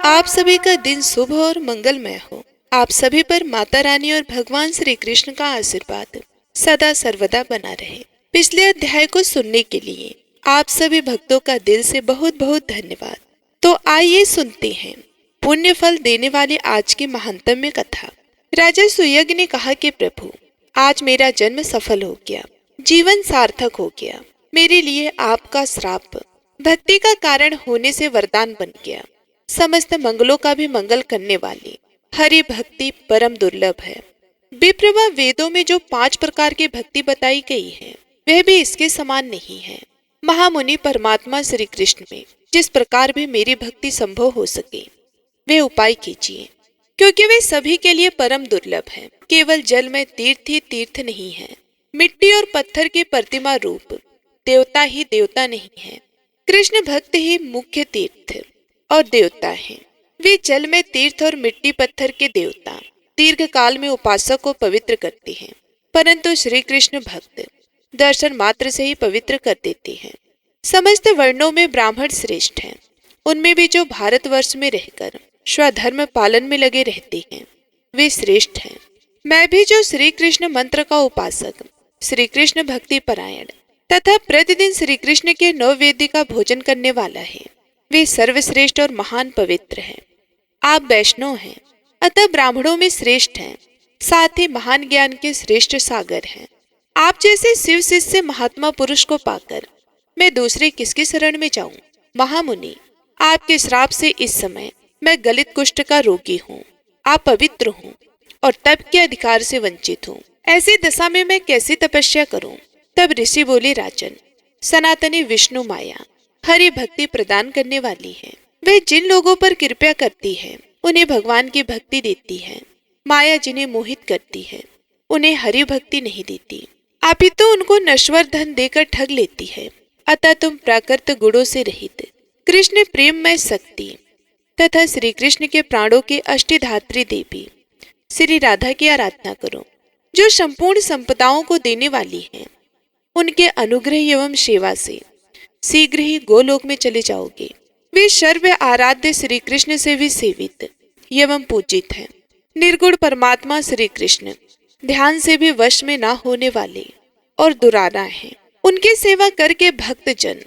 आप सभी का दिन शुभ और मंगलमय हो। आप सभी पर माता रानी और भगवान श्री कृष्ण का आशीर्वाद सदा सर्वदा बना रहे। पिछले अध्याय को सुनने के लिए आप सभी भक्तों का दिल से बहुत बहुत धन्यवाद। तो आइए सुनते हैं पुण्य फल देने वाले आज की महानतम कथा। राजा सुयज्ञ ने कहा कि प्रभु, आज मेरा जन्म सफल हो गया, जीवन सार्थक हो गया। मेरे लिए आपका श्राप भक्ति का कारण होने से वरदान बन गया। समस्त मंगलों का भी मंगल करने वाली हरि भक्ति परम दुर्लभ है। विप्रवा वेदों में जो 5 प्रकार की भक्ति बताई गई है, वह भी इसके समान नहीं है। महामुनि परमात्मा श्री कृष्ण में जिस प्रकार भी मेरी भक्ति संभव हो सके, वे उपाय कीजिए, क्योंकि वे सभी के लिए परम दुर्लभ है। केवल जल में तीर्थ ही तीर्थ नहीं है, मिट्टी और पत्थर की प्रतिमा रूप देवता ही देवता नहीं है। कृष्ण भक्त ही मुख्य तीर्थ और देवता हैं। वे जल में तीर्थ और मिट्टी पत्थर के देवता दीर्घ काल में उपासक को पवित्र करते हैं, परंतु श्री कृष्ण भक्त दर्शन मात्र से ही पवित्र कर देते हैं। समस्त वर्णों में ब्राह्मण श्रेष्ठ हैं। उनमें भी जो भारतवर्ष में रहकर स्वधर्म पालन में लगे रहते हैं, वे श्रेष्ठ हैं। मैं भी जो श्री कृष्ण मंत्र का उपासक, श्री कृष्ण भक्ति परायण तथा प्रतिदिन श्री कृष्ण के नववेद्य का भोजन करने वाला है, वे सर्वश्रेष्ठ और महान पवित्र हैं। आप वैष्णव हैं, अतः ब्राह्मणों में श्रेष्ठ हैं, साथ ही महान ज्ञान के श्रेष्ठ सागर हैं। आप जैसे शिव शिष्य महात्मा पुरुष को पाकर मैं दूसरे किसकी शरण में जाऊं? महामुनि, आपके श्राप से इस समय मैं गलित कुष्ठ का रोगी हूँ। आप पवित्र हूँ और तप के अधिकार से वंचित हूँ। ऐसी दशा में मैं कैसी तपस्या करूं? तब ऋषि बोले, राजन, सनातनी विष्णु माया हरि भक्ति प्रदान करने वाली है। वह जिन लोगों पर कृपा करती है, उन्हें भगवान की भक्ति देती है। माया जिन्हें मोहित करती है, उन्हें हरि भक्ति नहीं देती, अपितु उनको नश्वर धन देकर ठग लेती है। अतः तुम प्राकृत गुणों से रहित कृष्ण प्रेममय शक्ति तथा श्री कृष्ण के प्राणों के अष्टधात्री देवी श्री राधा की आराधना करो, जो संपूर्ण संपदाओं को देने वाली है। उनके अनुग्रह एवं सेवा से शीघ्र ही गोलोक में चले जाओगे। वे सर्व आराध्य श्री कृष्ण से भी सेवित एवं पूजित हैं। निर्गुण परमात्मा श्री कृष्ण ध्यान से भी वश में ना होने वाले और दुराना हैं। उनकी सेवा करके भक्त जन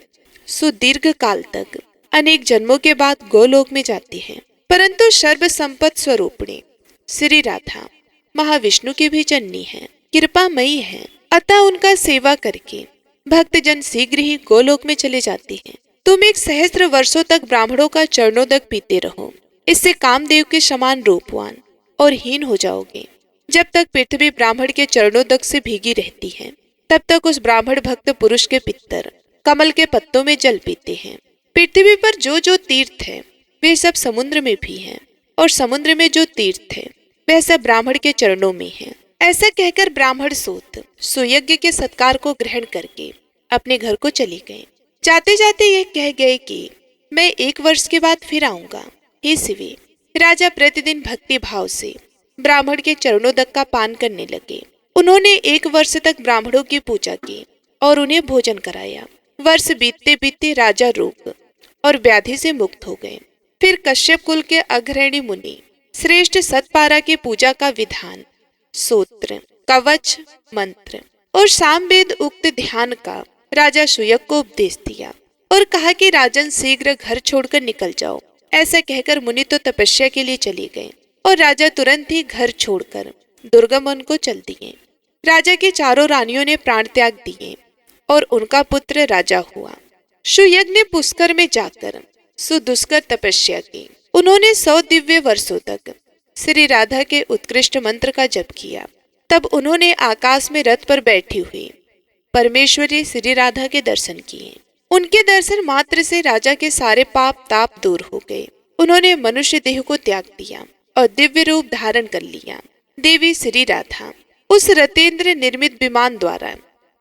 सुदीर्घ काल तक अनेक जन्मों के बाद गोलोक में जाते हैं। परंतु सर्व संपत्ति स्वरूपिणी श्री राधा महाविष्णु की भी जननी है, कृपामयी है। अतः उनका सेवा करके भक्तजन शीघ्र ही गोलोक में चले जाते हैं। तुम 1 सहस्त्र वर्षों तक ब्राह्मणों का चरणोदक पीते रहो, इससे कामदेव के समान रूपवान और हीन हो जाओगे। जब तक पृथ्वी ब्राह्मण के चरणोदक से भीगी रहती है, तब तक उस ब्राह्मण भक्त पुरुष के पितर कमल के पत्तों में जल पीते हैं। पृथ्वी पर जो जो तीर्थ है, वे सब समुद्र में भी हैं, और समुद्र में जो तीर्थ है, वह सब ब्राह्मण के चरणों में है। ऐसा कहकर ब्राह्मण सूत सुयज्ञ के सत्कार को ग्रहण करके अपने घर को चले गए। जाते जाते ये कह गए कि मैं 1 वर्ष के बाद फिर आऊंगा। हे शिवे, राजा प्रतिदिन भक्ति भाव से ब्राह्मण के चरणोदक का पान करने लगे। उन्होंने 1 वर्ष तक ब्राह्मणों की पूजा की और उन्हें भोजन कराया। वर्ष बीतते बीतते राजा रोग और व्याधि से मुक्त हो गए। फिर कश्यप कुल के अग्रणी मुनि श्रेष्ठ सतपारा की पूजा का विधान, सूत्र, कवच, मंत्र और सामवेद उक्त ध्यान का राजा सुयज्ञ को उपदेश दिया और कहा कि राजन शीघ्र घर छोड़कर निकल जाओ। ऐसा कहकर मुनि तो तपस्या के लिए चले गए और राजा तुरंत ही घर छोड़कर दुर्गम वन को चल दिए। राजा की चारों रानियों ने प्राण त्याग दिए और उनका पुत्र राजा हुआ। सुयज्ञ ने पुष्कर में जाकर सुदुष्कर तपस्या की। उन्होंने 100 दिव्य वर्षों तक श्री राधा के उत्कृष्ट मंत्र का जप किया। तब उन्होंने आकाश में रथ पर बैठी हुई परमेश्वरी श्री राधा के दर्शन किए। उनके दर्शन मात्र से राजा के सारे पाप ताप दूर हो गए। उन्होंने मनुष्य देह को त्याग दिया और दिव्य रूप धारण कर लिया। देवी श्री राधा उस रतेंद्र निर्मित विमान द्वारा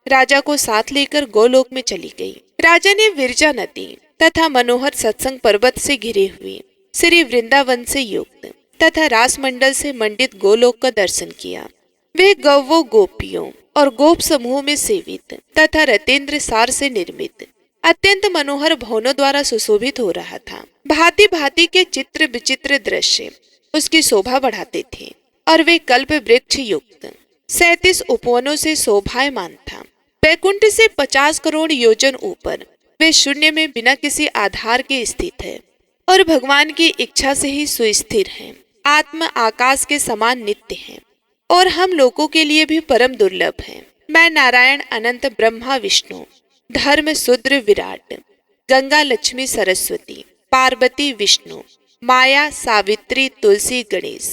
राजा को साथ लेकर गोलोक में चली गई। राजा ने विरजा नदी तथा मनोहर सत्संग पर्वत से घिरे हुए श्री वृंदावन से युक्त तथा रासमंडल से मंडित गोलोक का दर्शन किया। वे गौवों, गोपियों और गोप समूह में सेवित तथा रतेंद्र सार से निर्मित अत्यंत मनोहर भवनों द्वारा सुशोभित हो रहा था। भांति भांति के चित्र विचित्र दृश्य उसकी शोभा बढ़ाते थे और वे कल्प वृक्ष युक्त 37 उपवनों से शोभायमान था। वैकुंठ से 50 करोड़ योजन ऊपर वे शून्य में बिना किसी आधार के स्थित है और भगवान की इच्छा से ही सुस्थिर हैं। आत्म आकाश के समान नित्य हैं और हम लोगों के लिए भी परम दुर्लभ हैं। मैं नारायण अनंत ब्रह्मा विष्णु, धर्म शूद्र विराट, गंगा लक्ष्मी सरस्वती, पार्वती विष्णु, माया सावित्री तुलसी गणेश,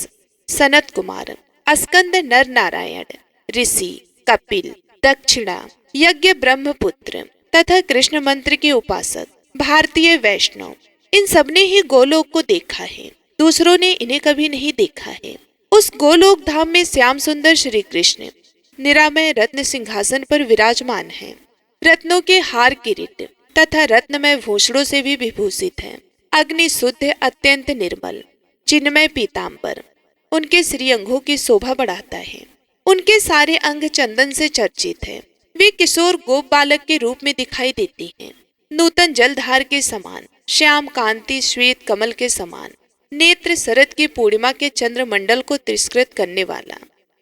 सनत कुमार, अस्कंद नर नारायण, ऋषि कपिल, दक्षिणा, यज्ञ ब्रह्मपुत्र तथा कृष्ण मंत्र के उपासक भारतीय वैष्णव, इन सबने ही गोलोक को देखा है। दूसरों ने इन्हें कभी नहीं देखा है। उस गोलोक धाम में श्याम सुंदर श्री कृष्ण निरामय रत्न सिंहासन पर विराजमान हैं। रत्नों के हार किरीट तथा रत्नमय भूषणों से भी विभूषित हैं। अग्नि शुद्ध अत्यंत निर्मल चिन्मय पीताम्बर उनके श्रीअंगों की शोभा बढ़ाता है। उनके सारे अंग चंदन से चर्चित हैं। वे किशोर गोप बालक के रूप में दिखाई देती हैं। नूतन जलधार के समान, श्याम कांति श्वेत कमल के समान, नेत्र शरद की पूर्णिमा के चंद्रमंडल को तिरस्कृत करने वाला,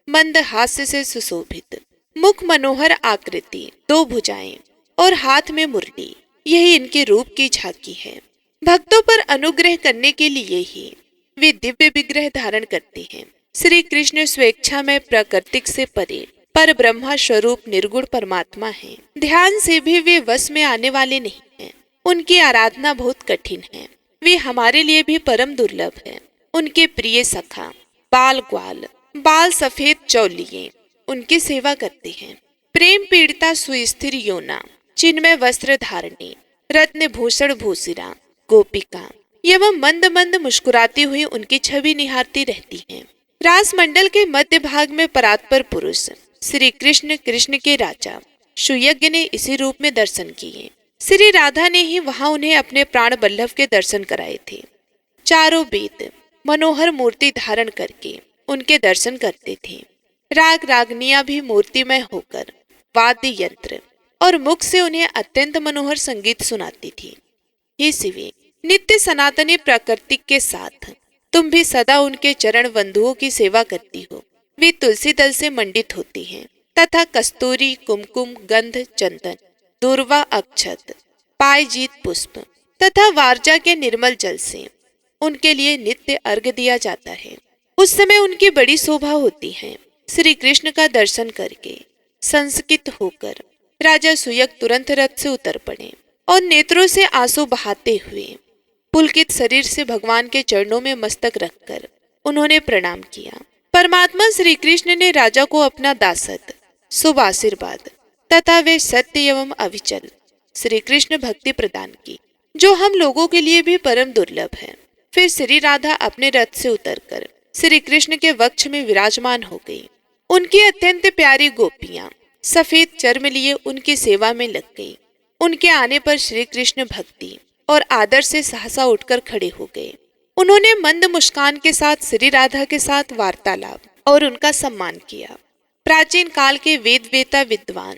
मंद हास्य से सुशोभित, मुख मनोहर आकृति, 2 भुजाएं और हाथ में मुरली, यही इनके रूप की झांकी है। भक्तों पर अनुग्रह करने के लिए ही वे दिव्य विग्रह धारण करते हैं। श्री कृष्ण स्वेच्छा में प्राकृतिक से परे पर ब्रह्मा स्वरूप निर्गुण परमात्मा है। ध्यान से भी वे वश में आने वाले नहीं हैं। उनकी आराधना बहुत कठिन है। वे हमारे लिए भी परम दुर्लभ है। उनके प्रिय सखा बाल ग्वाल, बाल सफेद चौलिये उनकी सेवा करते हैं। प्रेम पीड़िता सुस्थिर योना, चिन्मय वस्त्र धारणी, रत्न भूषण भूषिरा गोपिका एवं मंद मंद मुस्कुराती हुई उनकी छवि निहारती रहती हैं। रास मंडल के मध्य भाग में परात्पर पुरुष श्री कृष्ण, कृष्ण के राजा सुयज्ञ ने इसी रूप में दर्शन किए। श्री राधा ने ही वहां उन्हें अपने प्राण बल्लभ के दर्शन कराए थे। चारों वेद मनोहर मूर्ति धारण करके उनके दर्शन करते थे। राग रागनियां भी मूर्तिमय होकर वाद्य यंत्र और मुख से उन्हें अत्यंत मनोहर संगीत सुनाती थी। हे शिवे, नित्य सनातनी प्राकृतिक के साथ तुम भी सदा उनके चरण बंधुओं की सेवा करती हो। वे तुलसी दल से मंडित होती हैं तथा कस्तूरी, कुमकुम, गंध, चंदन, दूर्वा, अक्षत, पायजीत पुष्प तथा वारजा के निर्मल जल से उनके लिए नित्य अर्घ्य दिया जाता है। उस समय उनकी बड़ी शोभा होती है। श्री कृष्ण का दर्शन करके संस्कित होकर राजा सुयज्ञ तुरंत रथ से उतर पड़े और नेत्रों से आंसू बहाते हुए पुलकित शरीर से भगवान के चरणों में मस्तक रखकर उन्होंने प्रणाम किया। परमात्मा श्री कृष्ण ने राजा को अपना दासत्व, शुभ आशीर्वाद तथा वे सत्य एवं अविचल श्री कृष्ण भक्ति प्रदान की, जो हम लोगों के लिए भी परम दुर्लभ है। फिर श्री राधा अपने रथ से उतरकर श्री कृष्ण के वक्ष में विराजमान हो गई। उनकी अत्यंत प्यारी गोपियां सफेद चर्म लिए उनकी सेवा में लग गई। उनके आने पर श्री कृष्ण भक्ति और आदर से सहसा उठकर खड़े हो गए। उन्होंने मंद मुस्कान के साथ श्री राधा के साथ वार्तालाप और उनका सम्मान किया। प्राचीन काल के वेद वेता विद्वान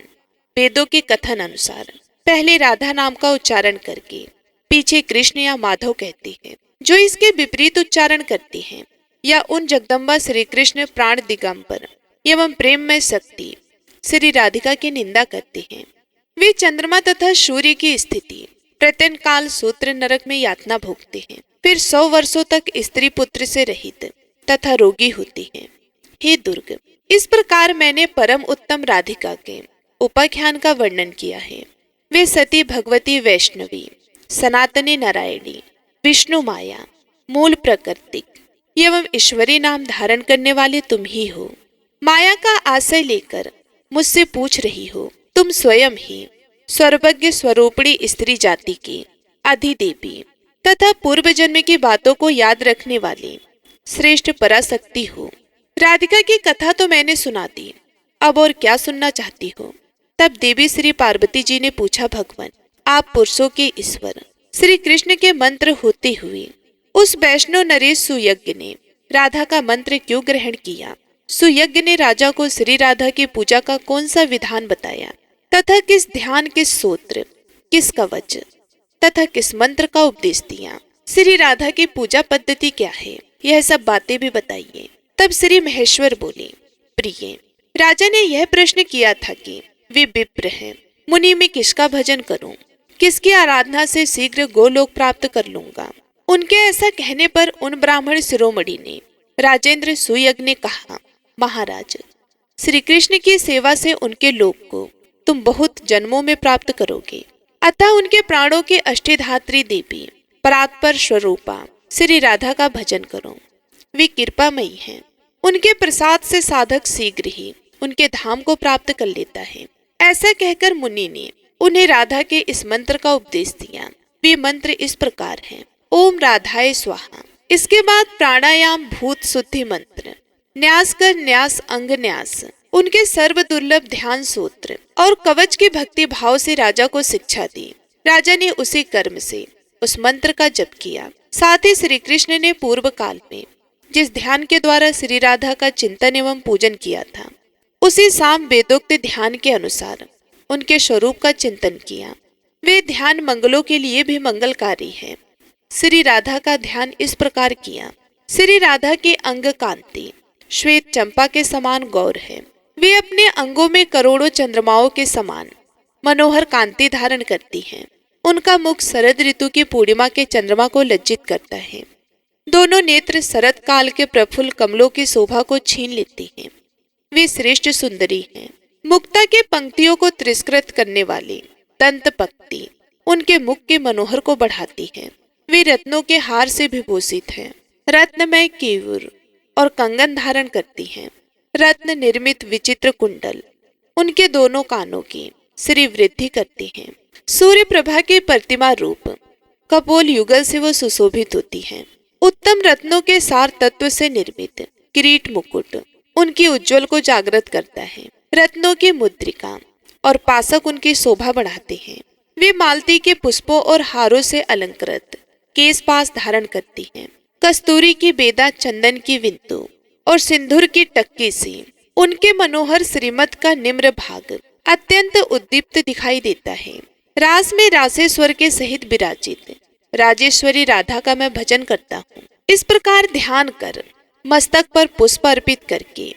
वेदों के कथन अनुसार पहले राधा नाम का उच्चारण करके पीछे कृष्ण या माधव कहती है। जो इसके विपरीत उच्चारण करती हैं या उन जगदम्बा श्री कृष्ण प्राण दिगंबर एवं प्रेम में शक्ति श्री राधिका की निंदा करते हैं। वे चंद्रमा तथा सूर्य की स्थिति प्रत्यन काल सूत्र नरक में यातना भोगते हैं। फिर 100 वर्षों तक स्त्री पुत्र से रहित तथा रोगी होती हैं। हे दुर्ग, इस प्रकार मैंने परम उत्तम राधिका के उपाख्यान का वर्णन किया है। वे सती भगवती वैष्णवी, सनातनी नारायणी, विष्णु माया, मूल प्राकृतिक एवं ईश्वरी नाम धारण करने वाले तुम ही हो। माया का आश्रय लेकर मुझसे पूछ रही हो। तुम स्वयं ही सर्वज्ञ स्वरूपणी स्त्री जाति की अधिदेवी तथा पूर्व जन्म की बातों को याद रखने वाली श्रेष्ठ पराशक्ति हो। राधिका की कथा तो मैंने सुना दी, अब और क्या सुनना चाहती हो? तब देवी श्री पार्वती जी ने पूछा, भगवान आप पुरुषों के ईश्वर श्री कृष्ण के मंत्र होते हुए उस वैष्णव नरेश सुयज्ञ ने राधा का मंत्र क्यों ग्रहण किया? सुयज्ञ ने राजा को श्री राधा की पूजा का कौन सा विधान बताया तथा किस ध्यान, किस सूत्र किस कवच तथा किस मंत्र का उपदेश दिया, श्री राधा की पूजा पद्धति क्या है, यह सब बातें भी बताइए। तब श्री महेश्वर बोले, प्रिय, राजा ने यह प्रश्न किया था कि वे विप्र हैं, मुनि में किसका भजन करूं, किसकी आराधना से शीघ्र गोलोक प्राप्त कर लूंगा। उनके ऐसा कहने पर उन ब्राह्मण शिरोमणि ने राजेंद्र सुयज्ञ ने कहा, महाराज, श्री कृष्ण की सेवा से उनके लोक को तुम बहुत जन्मों में प्राप्त करोगे। अतः उनके प्राणों के अष्टधात्री देवी परात्पर स्वरूपा श्री राधा का भजन करो। वे कृपामयी हैं, उनके प्रसाद से साधक शीघ्र ही उनके धाम को प्राप्त कर लेता है। ऐसा कहकर मुनि ने उन्हें राधा के इस मंत्र का उपदेश दिया। वे मंत्र इस प्रकार हैं, ओम राधाय स्वाहा। इसके बाद प्राणायाम भूत शुद्धि मंत्र, न्यास कर न्यास अंग न्यास, उनके सर्व दुर्लभ ध्यान सूत्र और कवच की भक्ति भाव से राजा को शिक्षा दी। राजा ने उसी कर्म से उस मंत्र का जप किया। साथ ही श्री कृष्ण ने पूर्व काल में जिस ध्यान के द्वारा श्री राधा का चिंतन एवं पूजन किया था, उसी साम वेदोक्त ध्यान के अनुसार उनके स्वरूप का चिंतन किया। वे ध्यान मंगलों के लिए भी मंगलकारी है। श्री राधा का ध्यान इस प्रकार किया, श्री राधा के अंग कांति श्वेत चंपा के समान गौर है। वे अपने अंगों में करोड़ों चंद्रमाओं के समान मनोहर कांति धारण करती हैं। उनका मुख शरद ऋतु की पूर्णिमा के चंद्रमा को लज्जित करता है। दोनों नेत्र शरद काल के प्रफुल्ल कमलों की शोभा को छीन लेती हैं। वे श्रेष्ठ सुंदरी हैं। मुक्ता के पंक्तियों को तिरस्कृत करने वाली दंत पंक्ति उनके मुख के मनोहर को बढ़ाती है। वे रत्नों के हार से विभूषित हैं। रत्नमय केयूर और कंगन धारण करती हैं। रत्न निर्मित विचित्र कुंडल उनके दोनों कानों की श्री वृद्धि करती हैं। सूर्य प्रभा के प्रतिमा रूप कपोल युगल से वो सुशोभित होती हैं। उत्तम रत्नों के सार तत्व से निर्मित किरीट मुकुट उनकी उज्जवल को जागृत करता है। रत्नों की मुद्रिका और पासक उनकी शोभा बढ़ाते हैं। वे मालती के पुष्पों और हारों से अलंकृत केश पास धारण करती हैं। कस्तूरी की बेदा, चंदन की विंतु और सिंदूर की टक्की से उनके मनोहर श्रीमत का निम्र भाग अत्यंत उद्दीप्त दिखाई देता है। रास में रासेश्वर के सहित विराजित राजेश्वरी राधा का मैं भजन करता हूँ। इस प्रकार ध्यान कर मस्तक पर पुष्प अर्पित करके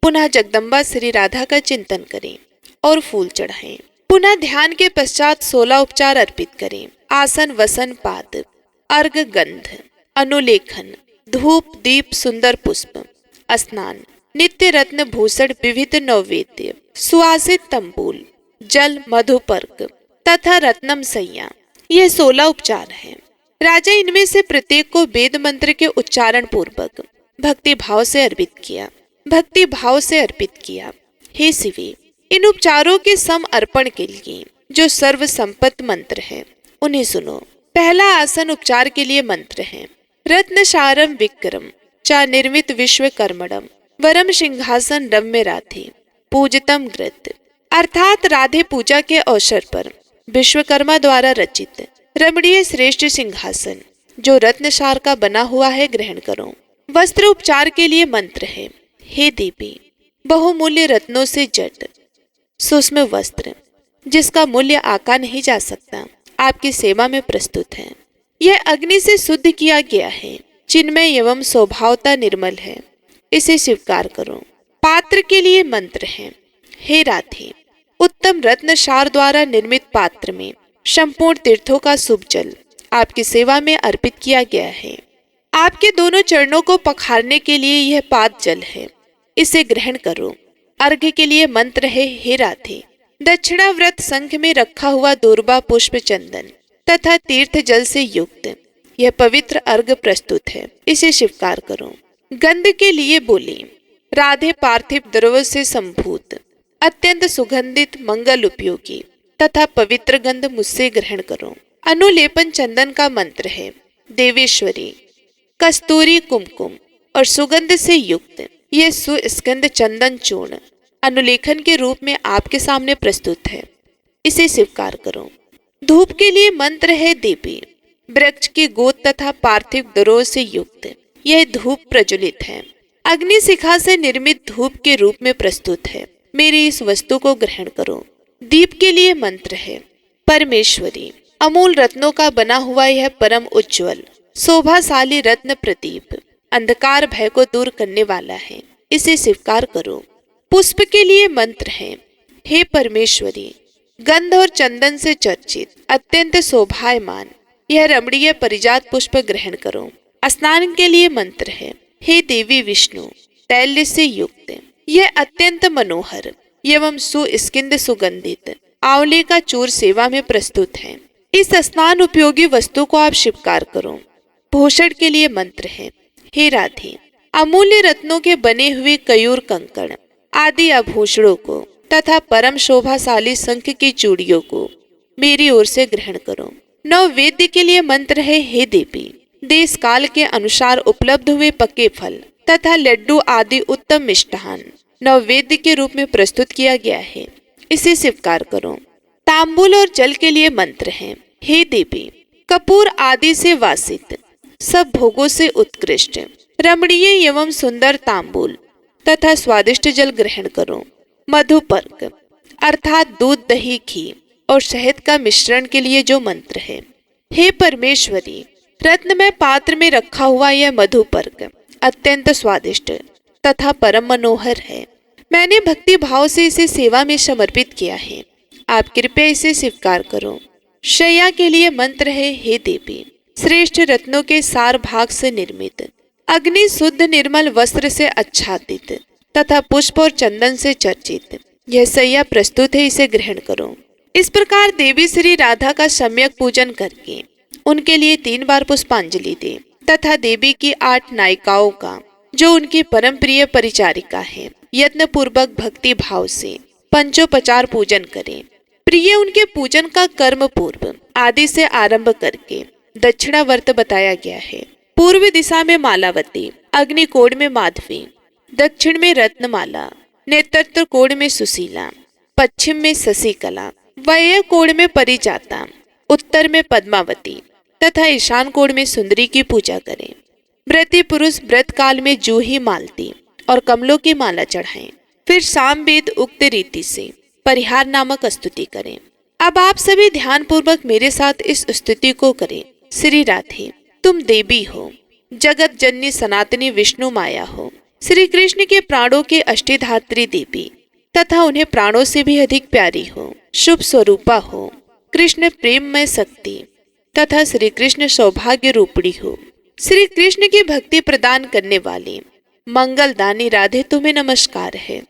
पुनः जगदम्बा श्री राधा का चिंतन करें और फूल चढ़ाएं। पुनः ध्यान के पश्चात 16 उपचार अर्पित करें। आसन, वसन, पाद, अर्घ, गंध, अनुलेखन, धूप, दीप, सुंदर पुष्प, स्नान, नित्य रत्न भूषण, विविध नैवेद्य, सुवासित तंबूल, जल, मधुपर्क तथा रत्नम सैया, यह 16 उपचार हैं। राजा इनमें से प्रत्येक को वेद मंत्र के उच्चारण पूर्वक भक्ति भाव से अर्पित किया। भक्ति भाव से अर्पित किया। हे शिवे, इन उपचारों के सम अर्पण के लिए जो सर्व संपत्त मंत्र है उन्हें सुनो। पहला आसन उपचार के लिए मंत्र है, रत्नशारम विक्रम चा निर्मित विश्वकर्मणम वरम सिंहासन रम्य राधे पूजतम ग्रत, अर्थात राधे पूजा के अवसर पर विश्वकर्मा द्वारा रचित रमणीय श्रेष्ठ सिंहासन जो रत्नसार का बना हुआ है ग्रहण करो। वस्त्र उपचार के लिए मंत्र है, हे देवी, बहुमूल्य रत्नों से जट सूक्ष्म वस्त्र जिसका मूल्य आका नहीं जा सकता आपकी सेवा में प्रस्तुत है। यह अग्नि से शुद्ध किया गया है, चिन्मय एवं स्वभावता निर्मल है, इसे स्वीकार करो। पात्र के लिए मंत्र है, हे राधे, उत्तम रत्नसार द्वारा निर्मित पात्र में संपूर्ण तीर्थों का शुभ जल आपकी सेवा में अर्पित किया गया है। आपके दोनों चरणों को पखारने के लिए यह पाद जल है, इसे ग्रहण करो। अर्घ्य के लिए मंत्र है, हे राधे, दक्षिणाव्रत संघ में रखा हुआ दूर्बा पुष्प चंदन तथा तीर्थ जल से युक्त यह पवित्र अर्घ्य प्रस्तुत है, इसे स्वीकार करो। गंध के लिए बोले, राधे पार्थिव द्रव्य से संभूत अत्यंत सुगंधित मंगल उपयोगी तथा पवित्र गंध मुझसे ग्रहण करो। अनुलेपन चंदन का मंत्र है, देवेश्वरी, कस्तूरी, कुमकुम और सुगंध से युक्त यह सुस्कंद चंदन चूर्ण अनुलेखन के रूप में आपके सामने प्रस्तुत है, इसे स्वीकार करो। धूप के लिए मंत्र है, देवी, वृक्ष की गोद तथा पार्थिव द्रव्यों से युक्त यह धूप प्रज्वलित है, अग्नि शिखा से निर्मित धूप के रूप में प्रस्तुत है, मेरी इस वस्तु को ग्रहण करो। दीप के लिए मंत्र है, परमेश्वरी, अमूल रत्नों का बना हुआ यह परम उज्ज्वल शोभाशाली रत्न प्रदीप अंधकार भय को दूर करने वाला है, इसे स्वीकार करो। पुष्प के लिए मंत्र है। हे परमेश्वरी, गंध और चंदन से चर्चित अत्यंत शोभायमान यह रमणीय परिजात पुष्प ग्रहण करो। स्नान के लिए मंत्र है। हे देवी विष्णु, तैल्य से युक्त यह अत्यंत मनोहर एवं सुस्किंद सुगंधित आंवले का चूर सेवा में प्रस्तुत है। इस स्नान उपयोगी वस्तु को आप स्वीकार करो। भूषण के लिए मंत्र है। हे राधे, अमूल्य रत्नों के बने हुए कयूर कंकण आदि आभूषणों को तथा परम शोभाशाली शंख की चूड़ियों को मेरी ओर से ग्रहण करो। नववेद्य के लिए मंत्र है। हे देवी, देश काल के अनुसार उपलब्ध हुए पक्के फल तथा लड्डू आदि उत्तम मिष्ठान नववेद्य के रूप में प्रस्तुत किया गया है, इसे स्वीकार करो। तांबूल और जल के लिए मंत्र है। हे देवी, कपूर आदि से वासित सब भोगों से उत्कृष्ट रमणीय एवं सुंदर तांबूल तथा स्वादिष्ट जल ग्रहण करो। मधुपर्क अर्थात दूध, दही, घी और शहद का मिश्रण के लिए जो मंत्र है। हे परमेश्वरी, रत्नमय पात्र में रखा हुआ यह मधुपर्क अत्यंत स्वादिष्ट तथा परम मनोहर है। मैंने भक्ति भाव से इसे सेवा में समर्पित किया है, आप कृपया इसे स्वीकार करो। शैया के लिए मंत्र है। हे देवी, श्रेष्ठ रत्नों के सार भाग से निर्मित अग्नि शुद्ध निर्मल वस्त्र से आच्छादित तथा पुष्प और चंदन से चर्चित यह शैया प्रस्तुत है, इसे ग्रहण करो। इस प्रकार देवी श्री राधा का सम्यक पूजन करके उनके लिए 3 बार पुष्पांजलि दे तथा देवी की 8 नायिकाओं का जो उनकी परम प्रिय परिचारिका है यत्न पूर्वक भक्ति भाव से पंचोपचार पूजन करें। प्रिय उनके पूजन का कर्म पूर्व आदि से आरंभ करके दक्षिणावर्त बताया गया है। पूर्व दिशा में मालावती, अग्निकोण में माधवी, दक्षिण में रत्नमाला, नेतृत्व कोण में सुशीला, पश्चिम में शशिकला, वायव्य कोण में परिजाता, उत्तर में पद्मावती तथा ईशान कोण में सुंदरी की पूजा करें। व्रती पुरुष व्रत काल में जूही, मालती और कमलों की माला चढ़ाएं। फिर सामवेद उक्त रीति से परिहार नामक स्तुति करें। अब आप सभी ध्यान पूर्वक मेरे साथ इस स्तुति को करें। श्री राधे, तुम देवी हो, जगत जननी सनातनी विष्णु माया हो, श्री कृष्ण के प्राणों के अष्टधात्री देवी तथा उन्हें प्राणों से भी अधिक प्यारी हो, शुभ स्वरूपा हो, कृष्ण प्रेममय शक्ति तथा श्री कृष्ण सौभाग्य रूपणी हो। श्री कृष्ण की भक्ति प्रदान करने वाली मंगलदानी राधे, तुम्हें नमस्कार है।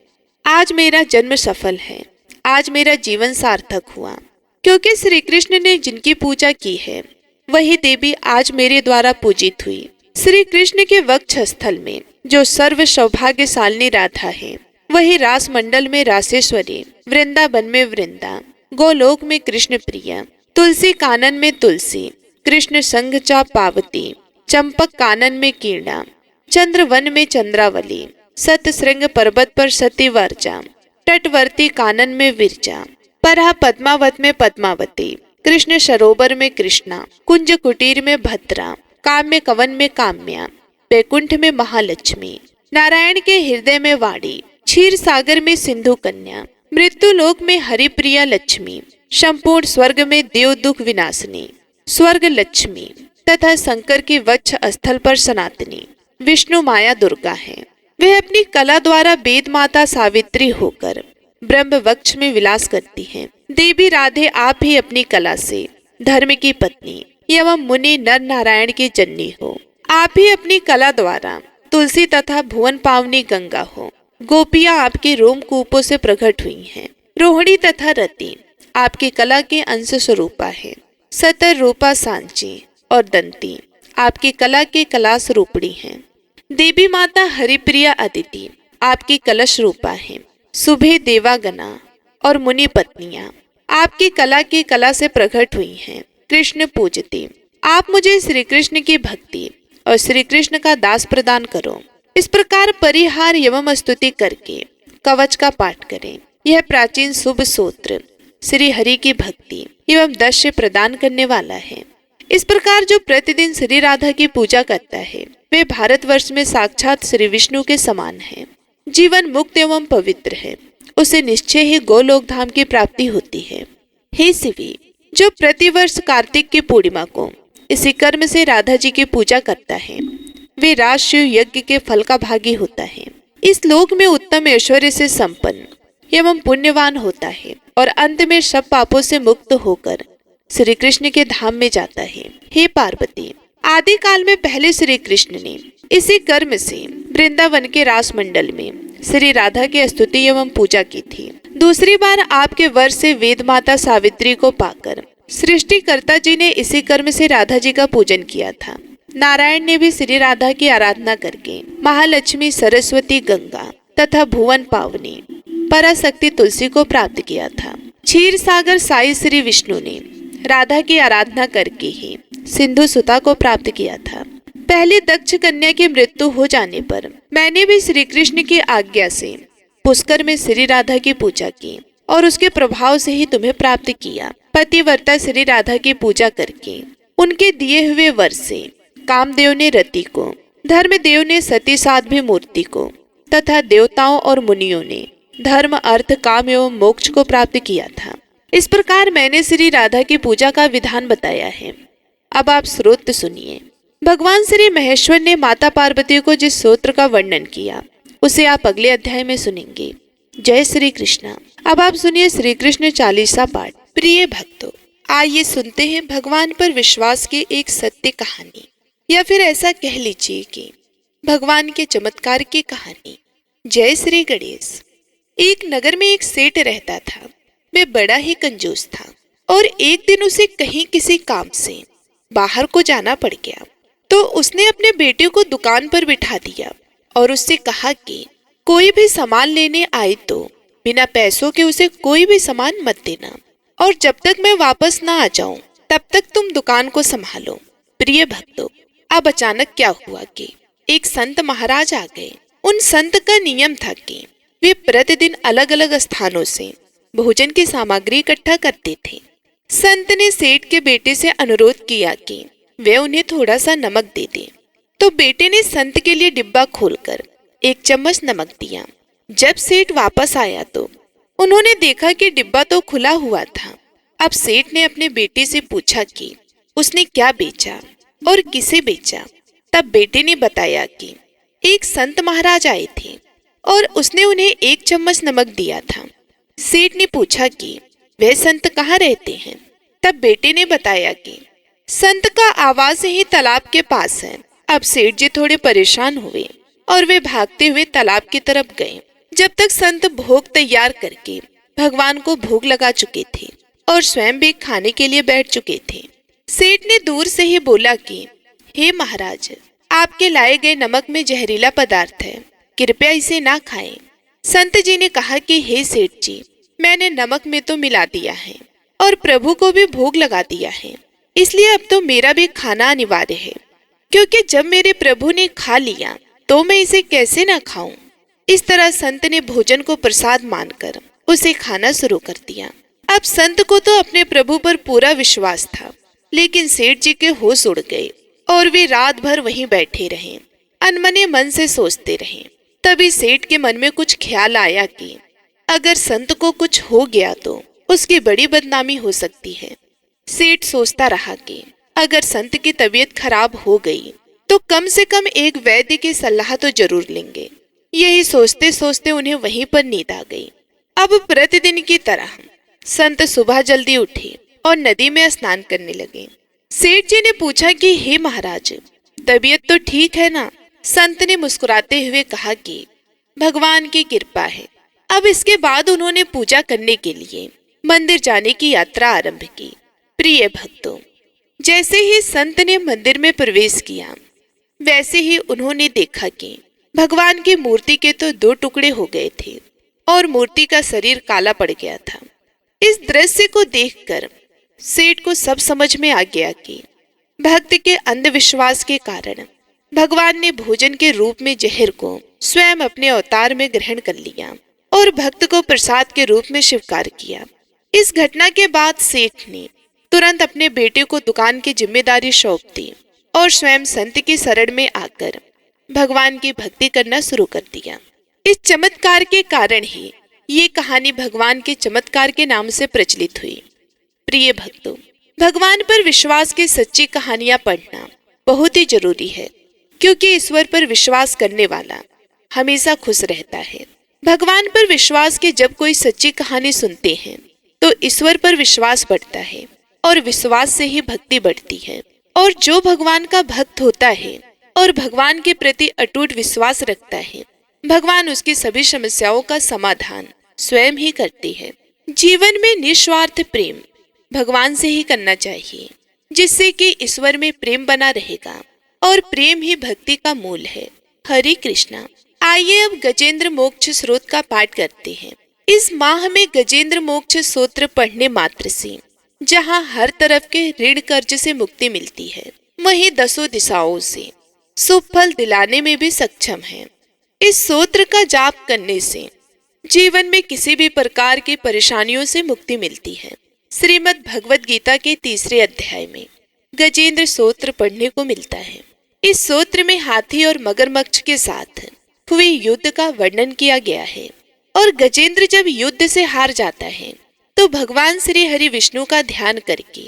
आज मेरा जन्म सफल है, आज मेरा जीवन सार्थक हुआ, क्योंकि श्री कृष्ण ने जिनकी पूजा की है वही देवी आज मेरे द्वारा पूजित हुई। श्री कृष्ण के वक्ष स्थल में जो सर्व सौभाग्यशालिनी राधा है वही रास मंडल में रासेश्वरी, वृंदावन में वृंदा, गोलोक में कृष्ण प्रिया, तुलसी कानन में तुलसी, कृष्ण संग चा पावती, चंपक कानन में कीर्णा, चंद्रवन में चंद्रावली, सतश्रृंग पर्वत पर सतीवर्जा, तटवर्ती कानन में विरजा, परहा पद्मावत में पद्मावती, कृष्ण सरोवर में कृष्णा, कुंज कुटीर में भद्रा, काम्य कवन में काम्या, बैकुंठ में महालक्ष्मी, नारायण के हृदय में वाणी, क्षीर सागर में सिंधु कन्या, मृत्यु लोक में हरिप्रिया लक्ष्मी, संपूर्ण स्वर्ग में देव दुख विनाशनी स्वर्ग लक्ष्मी तथा शंकर की वक्ष स्थल पर सनातनी विष्णु माया दुर्गा है। वह अपनी कला द्वारा वेद माता सावित्री होकर ब्रह्म वक्ष में विलास करती हैं। देवी राधे, आप ही अपनी कला से धर्म की पत्नी एवं मुनि नर नारायण की जननी हो। आप ही अपनी कला द्वारा तुलसी तथा भुवन पावनी गंगा हो। गोपियां आपके रोमकूपों से प्रकट हुई हैं। रोहिणी तथा रति आपकी कला के अंश स्वरूपा है। सतर रूपा सांची और दंती आपकी कला के कलास रूपणी हैं। देवी माता हरिप्रिया अदिति आपकी कलश रूपा है। सुबह देवागना और मुनि पत्नियां आपकी कला की कला से प्रकट हुई हैं। कृष्ण पूजती, आप मुझे श्री कृष्ण की भक्ति और श्री कृष्ण का दास प्रदान करो। इस प्रकार परिहार एवं स्तुति करके कवच का पाठ करें। यह प्राचीन शुभ सूत्र श्री हरि की भक्ति एवं दर्श प्रदान करने वाला है। इस प्रकार जो प्रतिदिन श्री राधा की पूजा करता है वे भारतवर्ष में साक्षात श्री विष्णु के समान है। जीवन मुक्त एवं पवित्र है, उसे निश्चय ही गोलोक धाम की प्राप्ति होती है। हे शिवी, जो प्रतिवर्ष कार्तिक की पूर्णिमा को इसी कर्म से राधा जी की पूजा करता है, वे राजशिव यज्ञ के फल का भागी होता है। इस लोक में उत्तम ऐश्वर्य से संपन्न एवं पुण्यवान होता है और अंत में सब पापों से मुक्त होकर श्री कृष्ण के धाम में जाता है। हे पार्वती, आदि काल में पहले श्री कृष्ण ने इसी कर्म से वृंदावन के रास मंडल में श्री राधा की स्तुति एवं पूजा की थी। दूसरी बार आपके वर से वेद माता सावित्री को पाकर सृष्टिकर्ता जी ने इसी कर्म से राधा जी का पूजन किया था। नारायण ने भी श्री राधा की आराधना करके महालक्ष्मी, सरस्वती, गंगा तथा भुवन पावनी पराशक्ति तुलसी को प्राप्त किया था। क्षीर सागर साई श्री विष्णु ने राधा की आराधना करके ही सिंधु सुता को प्राप्त किया था। पहले दक्ष कन्या की मृत्यु हो जाने पर मैंने भी श्री कृष्ण की आज्ञा से पुष्कर में श्री राधा की पूजा की और उसके प्रभाव से ही तुम्हें प्राप्त किया। पतिव्रता श्री राधा की पूजा करके उनके दिए हुए वर से कामदेव ने रति को, धर्मदेव ने सती साध्वी मूर्ति को तथा देवताओं और मुनियों ने धर्म, अर्थ, काम एवं मोक्ष को प्राप्त किया था। इस प्रकार मैंने श्री राधा की पूजा का विधान बताया है। अब आप श्रोत्र सुनिए। भगवान श्री महेश्वर ने माता पार्वती को जिस सूत्र का वर्णन किया उसे आप अगले अध्याय में सुनेंगे। जय श्री कृष्णा। अब आप सुनिए श्री कृष्ण चालीसा पाठ। प्रिय भक्तों, आइए सुनते हैं भगवान पर विश्वास की एक सत्य कहानी, या फिर ऐसा कह लीजिए कि भगवान के चमत्कार की कहानी। जय श्री गणेश। एक नगर में एक सेठ रहता था। वे बड़ा ही कंजूस था और एक दिन उसे कहीं किसी काम से बाहर को जाना पड़ गया, तो उसने अपने बेटे को दुकान पर बिठा दिया और उससे कहा कि कोई भी सामान लेने आए तो बिना पैसों के उसे कोई भी सामान मत देना, और जब तक मैं वापस ना आ जाऊं तब तक तुम दुकान को संभालो। प्रिय भक्तों, अब अचानक क्या हुआ कि एक संत महाराज आ गए। उन संत का नियम था कि वे प्रतिदिन अलग अलग स्थानों से भोजन की सामग्री इकट्ठा करते थे। संत ने सेठ के बेटे से अनुरोध किया कि वे उन्हें थोड़ा सा नमक दे दें, तो बेटे ने संत के लिए डिब्बा खोलकर 1 चम्मच नमक दिया। जब सेठ वापस आया तो उन्होंने देखा कि डिब्बा तो खुला हुआ था। अब सेठ ने अपने बेटे से पूछा कि उसने क्या बेचा और किसे बेचा। तब बेटे ने बताया कि एक संत महाराज आए थे और उसने उन्हें 1 चम्मच नमक दिया था। सेठ ने पूछा कि वे संत कहाँ रहते हैं। तब बेटे ने बताया कि संत का आवास ही तालाब के पास है। अब सेठ जी थोड़े परेशान हुए और वे भागते हुए तालाब की तरफ गए। जब तक संत भोग तैयार करके भगवान को भोग लगा चुके थे और स्वयं भी खाने के लिए बैठ चुके थे, सेठ ने दूर से ही बोला कि हे महाराज, आपके लाए गए नमक में जहरीला पदार्थ है, कृपया इसे ना खाएं। संत जी ने कहा कि हे सेठ जी, मैंने नमक में तो मिला दिया है और प्रभु को भी भोग लगा दिया है, इसलिए अब तो मेरा भी खाना अनिवार्य है, क्योंकि जब मेरे प्रभु ने खा लिया तो मैं इसे कैसे ना खाऊं। इस तरह संत ने भोजन को प्रसाद मानकर उसे खाना शुरू कर दिया। अब संत को तो अपने प्रभु पर पूरा विश्वास था, लेकिन सेठ जी के होश उड़ गए और वे रात भर वहीं बैठे रहे, अनमने मन से सोचते रहे। तभी सेठ के मन में कुछ ख्याल आया कि अगर संत को कुछ हो गया तो उसकी बड़ी बदनामी हो सकती है। सेठ सोचता रहा कि अगर संत की तबीयत खराब हो गई तो कम से कम एक वैद्य की सलाह तो जरूर लेंगे। यही सोचते सोचते उन्हें वहीं पर नींद आ गई। अब प्रतिदिन की तरह संत सुबह जल्दी उठे और नदी में स्नान करने लगे। सेठ जी ने पूछा कि हे महाराज, तबीयत तो ठीक है ना। संत ने मुस्कुराते हुए कहा कि भगवान की कृपा है। अब इसके बाद उन्होंने पूजा करने के लिए मंदिर जाने की यात्रा आरंभ की। प्रिय भक्तों, जैसे ही संत ने मंदिर में प्रवेश किया, वैसे ही उन्होंने देखा कि भगवान की मूर्ति के तो 2 टुकड़े हो गए थे और मूर्ति का शरीर काला पड़ गया था। इस दृश्य को देखकर सेठ को सब समझ में आ गया कि भक्त के अंधविश्वास के कारण भगवान ने भोजन के रूप में जहर को स्वयं अपने अवतार में ग्रहण कर लिया और भक्त को प्रसाद के रूप में स्वीकार किया। इस घटना के बाद सेठ ने तुरंत अपने बेटे को दुकान की जिम्मेदारी सौंप दी और स्वयं संत की शरण में आकर भगवान की भक्ति करना शुरू कर दिया। इस चमत्कार के कारण ही ये कहानी भगवान के चमत्कार के नाम से प्रचलित हुई। प्रिय भक्तों, भगवान पर विश्वास की सच्ची कहानियां पढ़ना बहुत ही जरूरी है, क्योंकि ईश्वर पर विश्वास करने वाला हमेशा खुश रहता है। भगवान पर विश्वास की जब कोई सच्ची कहानी सुनते हैं तो ईश्वर पर विश्वास बढ़ता है और विश्वास से ही भक्ति बढ़ती है। और जो भगवान का भक्त होता है और भगवान के प्रति अटूट विश्वास रखता है, भगवान उसकी सभी समस्याओं का समाधान स्वयं ही करते हैं। जीवन में निस्वार्थ प्रेम भगवान से ही करना चाहिए, जिससे कि ईश्वर में प्रेम बना रहेगा और प्रेम ही भक्ति का मूल है। हरे कृष्णा। आइए अब गजेंद्र मोक्ष स्रोत का पाठ करते हैं। इस माह में गजेंद्र मोक्ष सूत्र पढ़ने मात्र से जहाँ हर तरफ के ऋण कर्ज से मुक्ति मिलती है, वहीं 10 दिशाओं से शुभ फल दिलाने में भी सक्षम है। इस सूत्र का जाप करने से जीवन में किसी भी प्रकार की परेशानियों से मुक्ति मिलती है। श्रीमद् भगवद गीता के 3 अध्याय में गजेंद्र सूत्र पढ़ने को मिलता है। इस सूत्र में हाथी और मगरमच्छ के साथ हुए युद्ध का वर्णन किया गया है और गजेंद्र जब युद्ध से हार जाता है तो भगवान श्री हरि विष्णु का ध्यान करके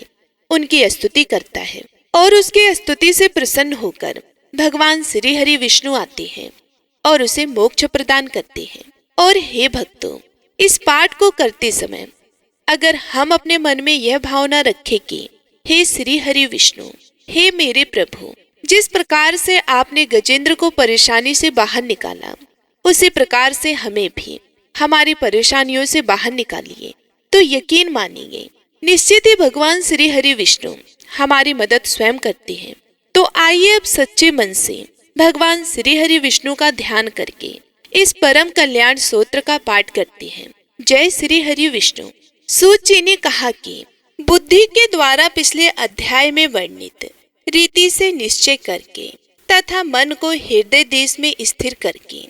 उनकी स्तुति करता है और उसकी स्तुति से प्रसन्न होकर भगवान श्री हरि विष्णु आते हैं और उसे मोक्ष प्रदान करते हैं। और हे भक्तों, इस पाठ को करते समय अगर हम अपने मन में यह भावना रखें कि हे श्री हरि विष्णु, हे मेरे प्रभु, जिस प्रकार से आपने गजेंद्र को परेशानी से बाहर निकाला, उसी प्रकार से हमें भी हमारी परेशानियों से बाहर निकालिए, तो यकीन मानिए निश्चित ही भगवान श्री हरि विष्णु हमारी मदद स्वयं करते हैं। तो आइए अब सच्चे मन से भगवान श्री हरि विष्णु का ध्यान करके इस परम कल्याण सूत्र का पाठ करते हैं। जय श्री हरि विष्णु। सूत जी ने कहा कि बुद्धि के द्वारा पिछले अध्याय में वर्णित रीति से निश्चय करके तथा मन को हृदय देश में स्थिर करके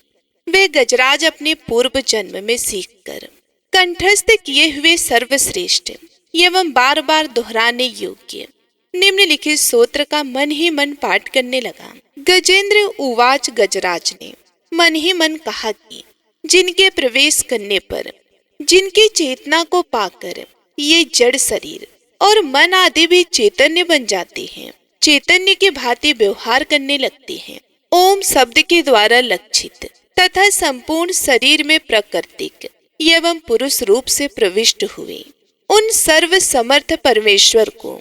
वे गजराज अपने पूर्व जन्म में सीखकर कंठस्थ किए हुए सर्वश्रेष्ठ एवं बार बार दोहराने योग्य निम्नलिखित सूत्र का मन ही मन पाठ करने लगा। गजेंद्र उवाच। गजराज ने मन ही मन कहा कि जिनके प्रवेश करने पर, जिनकी चेतना को पाकर ये जड़ शरीर और मन आदि भी चैतन्य बन जाते हैं, चैतन्य की भांति व्यवहार करने लगते हैं, ओम शब्द के द्वारा लक्षित तथा संपूर्ण शरीर में प्राकृतिक एवं पुरुष रूप से प्रविष्ट हुए उन सर्व समर्थ परमेश्वर को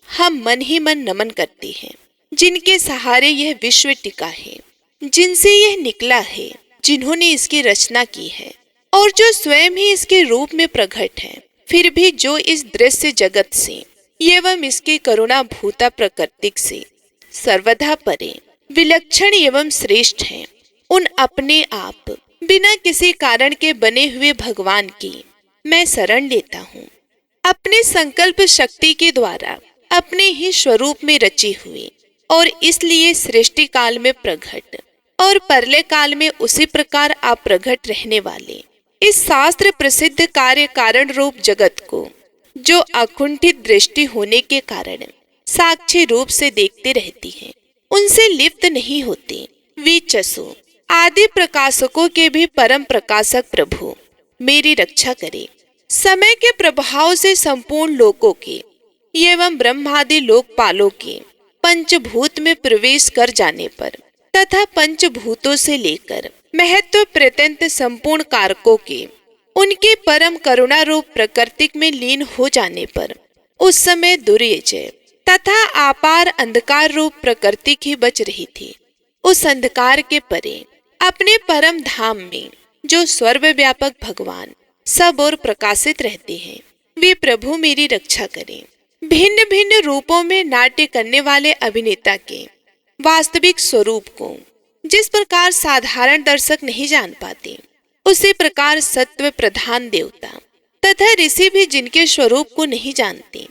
हम मन ही मन नमन करते हैं, जिनके सहारे यह विश्व टिका है, जिनसे यह निकला है, जिन्होंने इसकी रचना की है और जो स्वयं ही इसके रूप में प्रकट है, फिर भी जो इस दृश्य जगत से एवं इसके करुणा भूता प्राकृतिक से सर्वदा परे विलक्षण एवं श्रेष्ठ हैं, उन अपने आप बिना किसी कारण के बने हुए भगवान की मैं शरण लेता हूँ। अपने संकल्प शक्ति के द्वारा अपने ही स्वरूप में रची हुई और इसलिए सृष्टि काल में प्रकट और परले काल में उसी प्रकार आप प्रकट रहने वाले इस शास्त्र प्रसिद्ध कार्य कारण रूप जगत को, जो अकुंठित दृष्टि होने के कारण साक्षी रूप से देखते रहती हैं, उनसे लिप्त नहीं होते, वीचसु आदि प्रकाशकों के भी परम प्रकाशक प्रभु मेरी रक्षा करे। समय के प्रभाव से संपूर्ण लोकों के एवं ब्रह्मादि लोकपालों के पंचभूत में प्रवेश कर जाने पर तथा पंचभूतों से लेकर महत्व पर्यंत संपूर्ण कारकों के उनके परम करुणा रूप प्रकृति में लीन हो जाने पर उस समय दुर्जय तथा अपार अंधकार रूप प्रकृति ही बच रही थी। उस अंधकार के परे अपने परम धाम में जो सर्वव्यापक भगवान सब ओर प्रकाशित रहते हैं, वे प्रभु मेरी रक्षा करें। भिन्न भिन्न रूपों में नाट्य करने वाले अभिनेता के वास्तविक स्वरूप को जिस प्रकार साधारण दर्शक नहीं जान पाते, उसी प्रकार सत्व प्रधान देवता तथा ऋषि भी जिनके स्वरूप को नहीं जानते,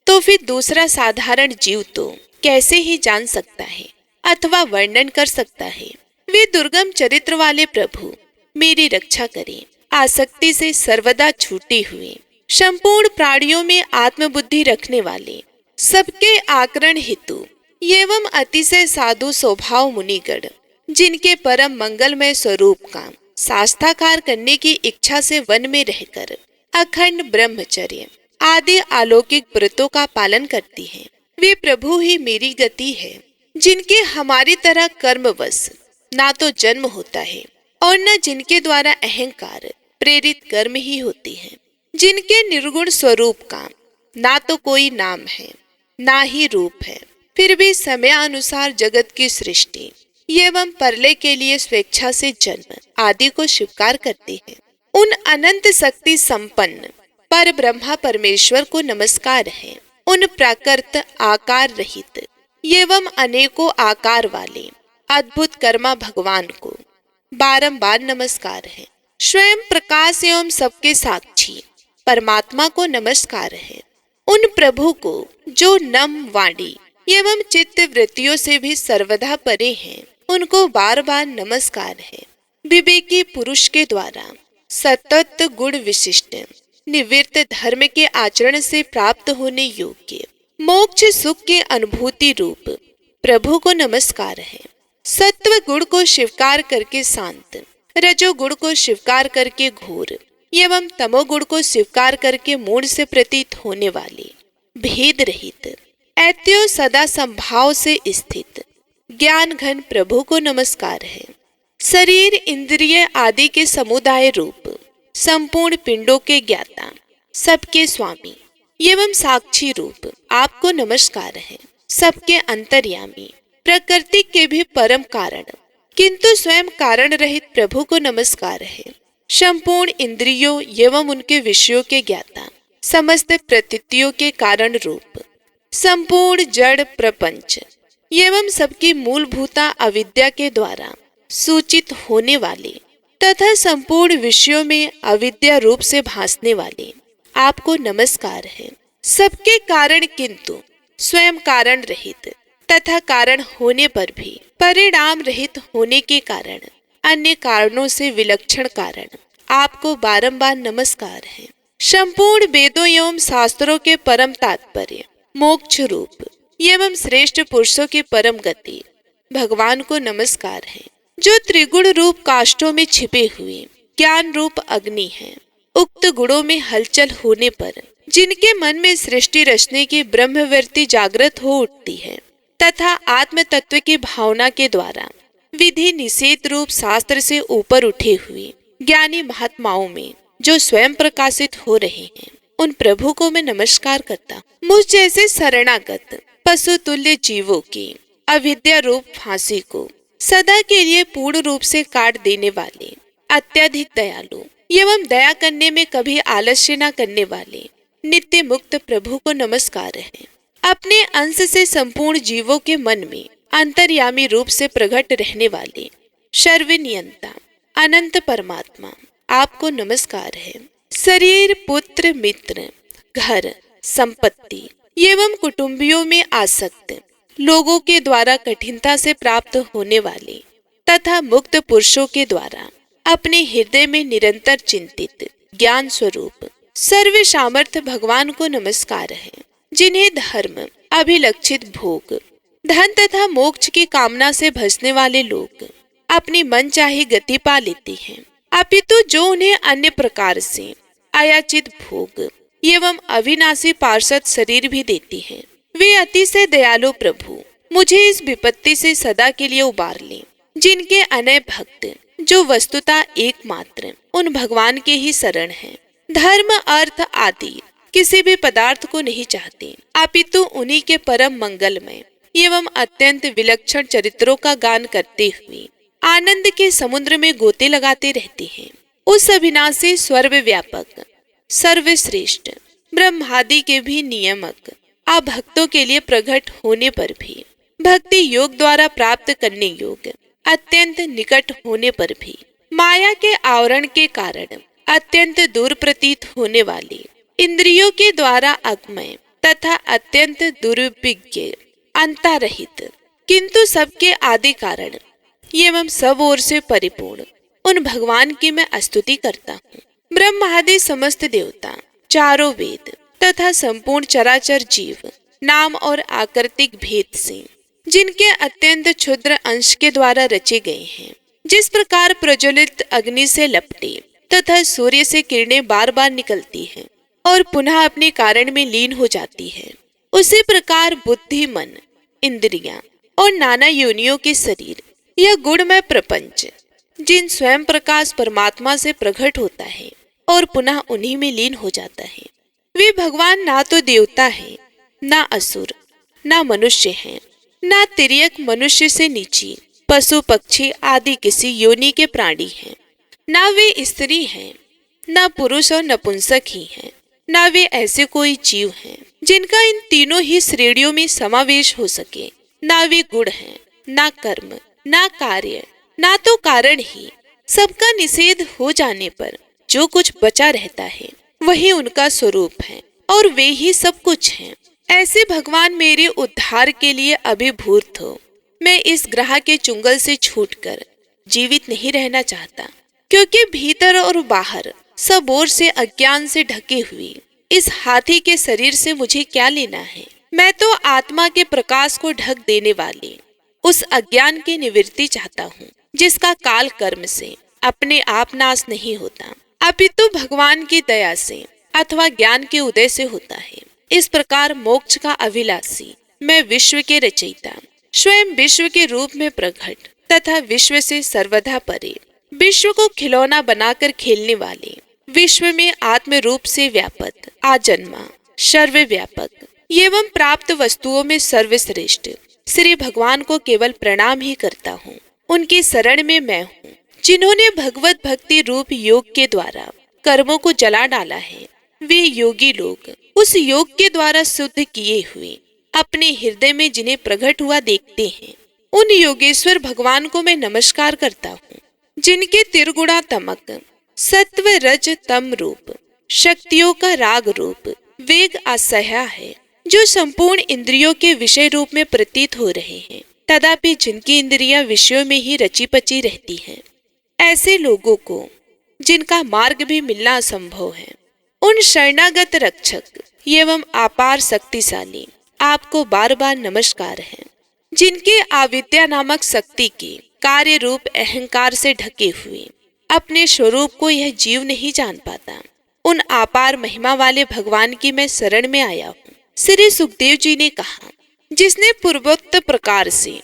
तो फिर दूसरा साधारण जीव तो कैसे ही जान सकता है अथवा वर्णन कर सकता है। वे दुर्गम चरित्र वाले प्रभु मेरी रक्षा करें। आसक्ति से सर्वदा छूटे हुए संपूर्ण प्राणियों में आत्मबुद्धि रखने वाले, सबके आकरण हेतु एवं अतिशय साधु स्वभाव मुनिगण, जिनके परम मंगलमय स्वरूप का साक्षात्कार करने की इच्छा से वन में रहकर अखंड ब्रह्मचर्य आदि अलौकिक व्रतों का पालन करती हैं। वे प्रभु ही मेरी गति है, जिनके हमारी तरह कर्मवश ना तो जन्म होता है और न जिनके द्वारा अहंकार प्रेरित कर्म ही होती है, जिनके निर्गुण स्वरूप का ना तो कोई नाम है ना ही रूप है, फिर भी समय अनुसार जगत की सृष्टि एवं प्रलय के लिए स्वेच्छा से जन्म आदि को स्वीकार करती है। उन अनंत शक्ति संपन्न पर ब्रह्मा परमेश्वर को नमस्कार है। उन प्राकृत आकार रहित एवं अनेकों आकार वाले अद्भुत कर्मा भगवान को बारंबार नमस्कार है। स्वयं प्रकाश एवं सबके साक्षी परमात्मा को नमस्कार है। उन प्रभु को जो नम वाणी एवं चित्त वृत्तियों से भी सर्वदा परे हैं, उनको बार बार नमस्कार है। विवेकी पुरुष के द्वारा सतत गुण विशिष्ट निवृत्त धर्म के आचरण से प्राप्त होने योग्य मोक्ष सुख के अनुभूति रूप प्रभु को नमस्कार है। सत्व गुण को स्वीकार करके शांत, रजोगुण को स्वीकार करके घोर एवं तमोगुण को स्वीकार करके मूढ़ से प्रतीत होने वाले भेद रहित ऐत्यो सदा संभाव से स्थित ज्ञान घन प्रभु को नमस्कार है। शरीर इंद्रिय आदि के समुदाय रूप संपूर्ण पिंडों के ज्ञाता, सबके स्वामी एवं साक्षी रूप आपको नमस्कार है। सबके अंतर्यामी, प्रकृति के भी परम कारण किंतु स्वयं कारण रहित प्रभु को नमस्कार है। संपूर्ण इंद्रियों एवं उनके विषयों के ज्ञाता, समस्त प्रतीतियों के कारण रूप संपूर्ण जड़ प्रपंच एवं सबकी मूलभूता अविद्या के द्वारा सूचित होने वाले तथा संपूर्ण विषयों में अविद्या रूप से भासने वाले आपको नमस्कार है। सबके कारण किंतु स्वयं कारण रहित तथा कारण होने पर भी परिणाम रहित होने के कारण अन्य कारणों से विलक्षण कारण आपको बारंबार नमस्कार है। संपूर्ण वेदों एवं शास्त्रों के परम तात्पर्य, मोक्ष रूप एवं श्रेष्ठ पुरुषों की परम गति भगवान को नमस्कार है। जो त्रिगुण रूप काष्ठों में छिपे हुए ज्ञान रूप अग्नि है, उक्त गुणों में हलचल होने पर जिनके मन में सृष्टि रचने की ब्रह्मवृत्ति जागृत हो उठती है तथा आत्म तत्व की भावना के द्वारा विधि निषेध रूप शास्त्र से ऊपर उठे हुए ज्ञानी महात्माओं में जो स्वयं प्रकाशित हो रहे हैं, उन प्रभु को मैं नमस्कार करता हूँ। मुझ जैसे शरणागत पशु तुल्य जीवों की अविद्या रूप फांसी को सदा के लिए पूर्ण रूप से काट देने वाले, अत्यधिक दयालु एवं दया करने में कभी आलस्य न करने वाले नित्य मुक्त प्रभु को नमस्कार है। अपने अंश से संपूर्ण जीवों के मन में अंतर्यामी रूप से प्रकट रहने वाले सर्वनियंता अनंत परमात्मा आपको नमस्कार है। शरीर, पुत्र, मित्र, घर, संपत्ति एवं कुटुंबियों में आसक्त लोगों के द्वारा कठिनता से प्राप्त होने वाले तथा मुक्त पुरुषों के द्वारा अपने हृदय में निरंतर चिंतित ज्ञान स्वरूप सर्व सामर्थ्य भगवान को नमस्कार है। जिन्हें धर्म, अभिलक्षित भोग, धन तथा मोक्ष की कामना से भजने वाले लोग अपनी मन चाही गति पा लेते हैं, अपितु जो उन्हें अन्य प्रकार से अयाचित भोग एवं अविनाशी पार्षद शरीर भी देती हैं, वे अतिशय दयालु प्रभु मुझे इस विपत्ति से सदा के लिए उबार लें। जिनके अनय भक्त जो वस्तुतः एकमात्र उन भगवान के ही शरण हैं, धर्म, अर्थ आदि किसी भी पदार्थ को नहीं चाहते, अपितु उन्हीं के परम मंगलमय एवं अत्यंत विलक्षण चरित्रों का गान करते हुए आनंद के समुद्र में गोते लगाते रहते हैं। उस अविनाशी सर्वव्यापक, सर्वश्रेष्ठ ब्रह्मादि के भी नियामक आप भक्तों के लिए प्रकट होने पर भी, भक्ति योग द्वारा प्राप्त करने योग्य अत्यंत निकट होने पर भी, माया के आवरण के कारण अत्यंत दूर प्रतीत होने वाले, इंद्रियों के द्वारा अज्ञेय तथा अत्यंत दुर्विज्ञ, अंतरहित किंतु सबके आदि कारण एवं सब ओर से परिपूर्ण उन भगवान की मैं स्तुति करता हूँ। ब्रह्म आदि समस्त देवता, चारों वेद तथा संपूर्ण चराचर जीव नाम और आकृतिक भेद से जिनके अत्यंत क्षुद्र अंश के द्वारा रचे गए हैं, जिस प्रकार प्रज्वलित अग्नि से लपटे तथा सूर्य से किरणें बार बार निकलती हैं, और पुनः अपने कारण में लीन हो जाती है। उसी प्रकार बुद्धि, मन, इंद्रियां और नाना योनियों के शरीर, यह गुणमय प्रपंच, जिन स्वयं प्रकाश परमात्मा से प्रकट होता है और पुनः उन्हीं में लीन हो जाता है, वे भगवान ना तो देवता है, ना असुर, ना मनुष्य हैं, ना तिर्यक मनुष्य से नीची पशु पक्षी आदि किसी योनि के प्राणी हैं, ना वे स्त्री हैं, ना पुरुष और नपुंसक ही हैं, ना वे ऐसे कोई जीव हैं जिनका इन तीनों ही श्रेणियों में समावेश हो सके, ना वे गुण हैं, ना कर्म, ना कार्य, ना तो कारण ही। सबका निषेध हो जाने पर जो कुछ बचा रहता है वही उनका स्वरूप है और वे ही सब कुछ हैं। ऐसे भगवान मेरे उद्धार के लिए अभिभूत हो। मैं इस ग्रह के चुंगल से छूटकर जीवित नहीं रहना चाहता, क्योंकि भीतर और बाहर सब ओर से अज्ञान से ढके हुए इस हाथी के शरीर से मुझे क्या लेना है। मैं तो आत्मा के प्रकाश को ढक देने वाले उस अज्ञान की निवृत्ति चाहता हूँ, जिसका काल कर्म से अपने आप नाश नहीं होता, अपितु भगवान की दया से अथवा ज्ञान के उदय से होता है। इस प्रकार मोक्ष का अभिलाषी मैं विश्व के रचयिता, स्वयं विश्व के रूप में प्रकट तथा विश्व से सर्वदा परे, विश्व को खिलौना बनाकर खेलने वाले, विश्व में आत्म रूप से व्यापक, आजन्मा, सर्वव्यापक एवं प्राप्त वस्तुओं में सर्वश्रेष्ठ श्री भगवान को केवल प्रणाम ही करता हूँ। उनकी शरण में मैं हूँ, जिन्होंने भगवत भक्ति रूप योग के द्वारा कर्मों को जला डाला है। वे योगी लोग उस योग के द्वारा शुद्ध किए हुए अपने हृदय में जिन्हें प्रकट हुआ देखते हैं, उन योगेश्वर भगवान को मैं नमस्कार करता हूँ, जिनके त्रिगुणात्मक सत्व रज तम रूप, शक्तियों का राग रूप वेग असह्य है, जो संपूर्ण इंद्रियों के विषय रूप में प्रतीत हो रहे हैं, तथापि जिनकी इंद्रियां विषयों में ही रची पची रहती हैं। ऐसे लोगों को जिनका मार्ग भी मिलना असंभव है, उन शरणागत रक्षक एवं अपार शक्तिशाली आपको बार बार नमस्कार है, जिनके अविद्या नामक शक्ति के कार्य रूप अहंकार से ढके हुए अपने स्वरूप को यह जीव नहीं जान पाता, उन अपार महिमा वाले भगवान की मैं शरण में आया हूँ। श्री सुखदेव जी ने कहा, जिसने पूर्वोक्त प्रकार से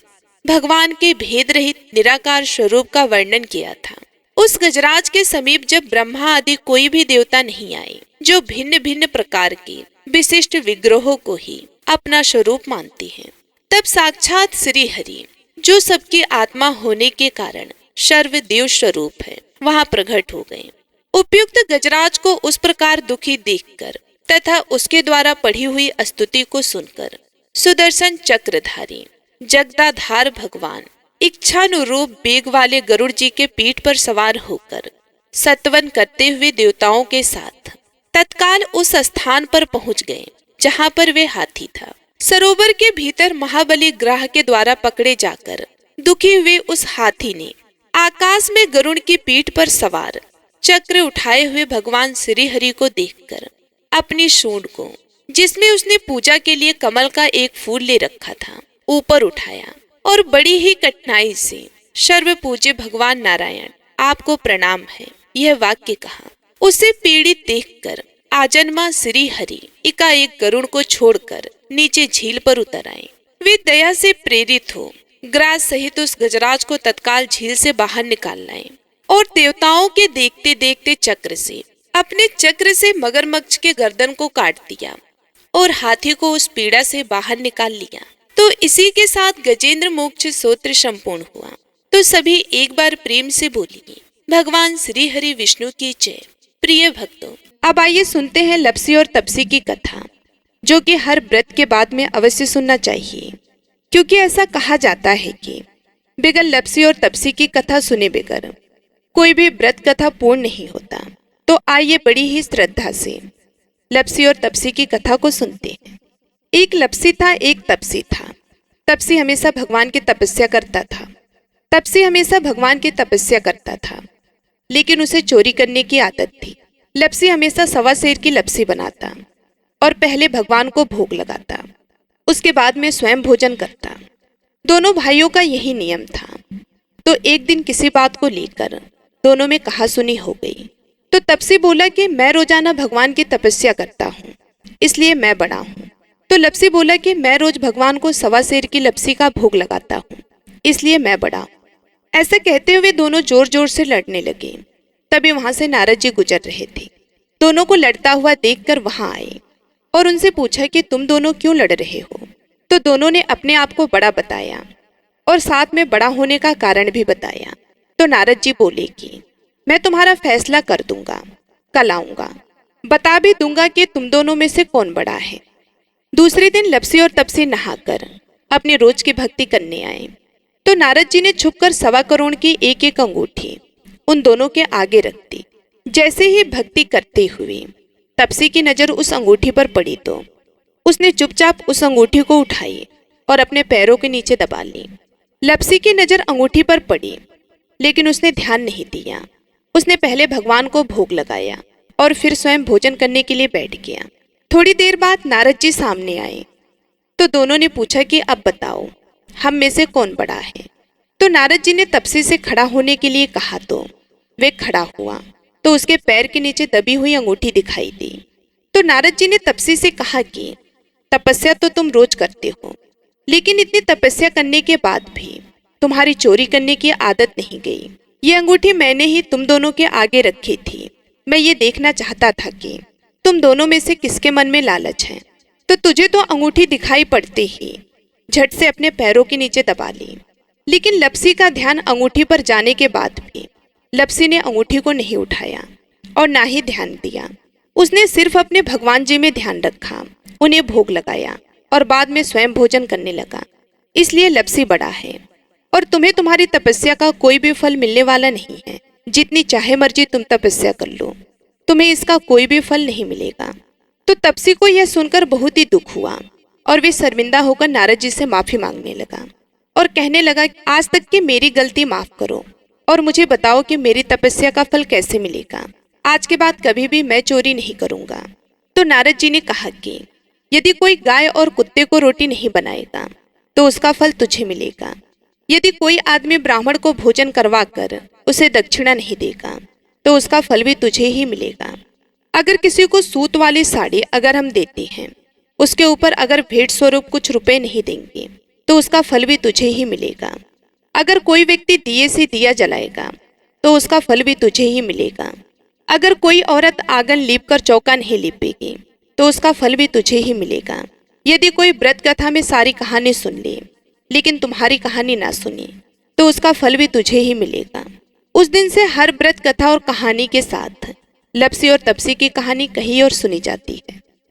भगवान के भेद रहित निराकार स्वरूप का वर्णन किया था, उस गजराज के समीप जब ब्रह्मा आदि कोई भी देवता नहीं आए, जो भिन्न भिन्न प्रकार के विशिष्ट विग्रहों को ही अपना स्वरूप मानते हैं, तब साक्षात श्री हरि, जो सबकी आत्मा होने के कारण सर्वदेव स्वरूप है, वहां प्रकट हो गए। उपयुक्त गजराज को उस प्रकार दुखी देखकर तथा उसके द्वारा पढ़ी हुई स्तुति को सुनकर सुदर्शन चक्रधारी जगदाधार भगवान इच्छानुरूप वेग वाले गरुड़ जी के पीठ पर सवार होकर सत्वन करते हुए देवताओं के साथ तत्काल उस स्थान पर पहुंच गए जहां पर वे हाथी था। सरोवर के भीतर महाबली ग्रह के द्वारा पकड़े जाकर दुखी हुए उस हाथी ने आकाश में गरुड़ की पीठ पर सवार चक्र उठाए हुए भगवान श्री हरि को देखकर अपनी सूंड को, जिसमें उसने पूजा के लिए कमल का एक फूल ले रखा था, ऊपर उठाया और बड़ी ही कठिनाई से सर्व पूज्य भगवान नारायण आपको प्रणाम है, यह वाक्य कहा। उसे पीड़ित देखकर आजन्मा श्री हरि एकाएक गरुड़ को छोड़कर नीचे झील पर उतर आए। वे दया से प्रेरित हो ग्रास सहित उस गजराज को तत्काल झील से बाहर निकाल लाए और देवताओं के देखते देखते अपने चक्र से मगरमच्छ के गर्दन को काट दिया और हाथी को उस पीड़ा से बाहर निकाल लिया। तो इसी के साथ गजेंद्र मोक्ष सूत्र संपूर्ण हुआ। तो सभी एक बार प्रेम से बोलिए, भगवान श्री हरि विष्णु की जय। प्रिय भक्तों, अब आइए सुनते हैं लप्सी और तपसी की कथा, जो कि हर व्रत के बाद में अवश्य सुनना चाहिए, क्योंकि ऐसा कहा जाता है कि बगैर लप्सी और तपसी की कथा सुने बगैर कोई भी व्रत कथा पूर्ण नहीं होता। तो आइए बड़ी ही श्रद्धा से लप्सी और तपसी की कथा को सुनते हैं। एक लप्सी था, एक तपसी था। तपसी हमेशा भगवान की तपस्या करता था। तपसी हमेशा भगवान की तपस्या करता था, लेकिन उसे चोरी करने की आदत थी। लप्सी हमेशा सवा सेर की लप्सी बनाता और पहले भगवान को भोग लगाता, उसके बाद में स्वयं भोजन करता। दोनों भाइयों का यही नियम था। तो एक दिन किसी बात को लेकर दोनों में कहासुनी हो गई। तो तपसी बोला कि मैं रोजाना भगवान की तपस्या करता हूँ, इसलिए मैं बड़ा हूँ। तो लपसी बोला कि मैं रोज भगवान को 1.25 सेर की लपसी का भोग लगाता हूँ, इसलिए मैं बड़ा हूँ। ऐसा कहते हुए दोनों जोर जोर से लड़ने लगे। तभी वहां से नारद जी गुजर रहे थे। दोनों को लड़ता हुआ देखकर वहां आए और उनसे पूछा कि तुम दोनों क्यों लड़ रहे हो। तो दोनों ने अपने आप को बड़ा बताया और साथ में बड़ा होने का कारण भी बताया। तो नारद जी बोले कि मैं तुम्हारा फैसला कर दूंगा, कल आऊंगा, बता भी दूंगा कि तुम दोनों में से कौन बड़ा है। दूसरे दिन लपसी और तपसी नहाकर अपनी रोज की भक्ति करने आए। तो नारद जी ने छुपकर 1.25 करोड़ की एक एक अंगूठी उन दोनों के आगे रख दी। जैसे ही भक्ति करते हुए तपसी की नजर उस अंगूठी पर पड़ी तो उसने चुपचाप उस अंगूठी को उठाई और अपने पैरों के नीचे दबा ली। लपसी की नजर अंगूठी पर पड़ी, लेकिन उसने ध्यान नहीं दिया। उसने पहले भगवान को भोग लगाया और फिर स्वयं भोजन करने के लिए बैठ गया। थोड़ी देर बाद नारद जी सामने आए तो दोनों ने पूछा कि अब बताओ, हम में से कौन बड़ा है। तो नारद जी ने तपसी से खड़ा होने के लिए कहा तो वे खड़ा हुआ तो उसके पैर के नीचे दबी हुई अंगूठी दिखाई दी। तो नारद जी ने तपसी से कहा कि तपस्या तो तुम रोज करते हो, लेकिन इतनी तपस्या करने के बाद भी तुम्हारी चोरी करने की आदत नहीं गई। ये अंगूठी मैंने ही तुम दोनों के आगे रखी थी। मैं ये देखना चाहता था कि तुम दोनों में से किसके मन में लालच है। तो तुझे तो अंगूठी दिखाई पड़ते ही झट से अपने पैरों के नीचे दबा ली। लेकिन लपसी का ध्यान अंगूठी पर जाने के बाद भी लपसी ने अंगूठी को नहीं उठाया और ना ही ध्यान दिया। उसने सिर्फ अपने भगवान जी में ध्यान रखा, उन्हें भोग लगाया और बाद में स्वयं भोजन करने लगा। इसलिए लपसी बड़ा है और तुम्हें तुम्हारी तपस्या का कोई भी फल मिलने वाला नहीं है। जितनी चाहे मर्जी तुम तपस्या कर लो, तुम्हें इसका कोई भी फल नहीं मिलेगा। तो तपसी को यह सुनकर बहुत ही दुख हुआ और वे शर्मिंदा होकर नारद जी से माफी मांगने लगा और कहने लगा, आज तक की मेरी गलती माफ करो और मुझे बताओ कि मेरी तपस्या का फल कैसे मिलेगा। आज के बाद कभी भी मैं चोरी नहीं करूंगा। तो नारद जी ने कहा कि यदि कोई गाय और कुत्ते को रोटी नहीं बनाएगा तो उसका फल तुझे मिलेगा। यदि कोई आदमी ब्राह्मण को भोजन करवा कर उसे दक्षिणा नहीं देगा तो उसका फल भी तुझे ही मिलेगा। अगर किसी को सूत वाली साड़ी अगर हम देते हैं, उसके ऊपर अगर भेंट स्वरूप कुछ रुपए नहीं देंगे तो उसका फल भी तुझे ही मिलेगा। अगर कोई व्यक्ति दिए से दिया जलाएगा तो उसका फल भी तुझे ही मिलेगा। अगर कोई औरत आंगन लीप कर चौका नहीं लीपेगी तो उसका फल भी तुझे ही मिलेगा। यदि कोई व्रत कथा में सारी कहानी सुन ले लेकिन तुम्हारी कहानी ना सुनी तो उसका फल भी तुझे ही मिलेगा। उस दिन से हर व्रत कथा और कहानी के साथ लपसी और तपसी की कहानी कही और सुनी जाती है।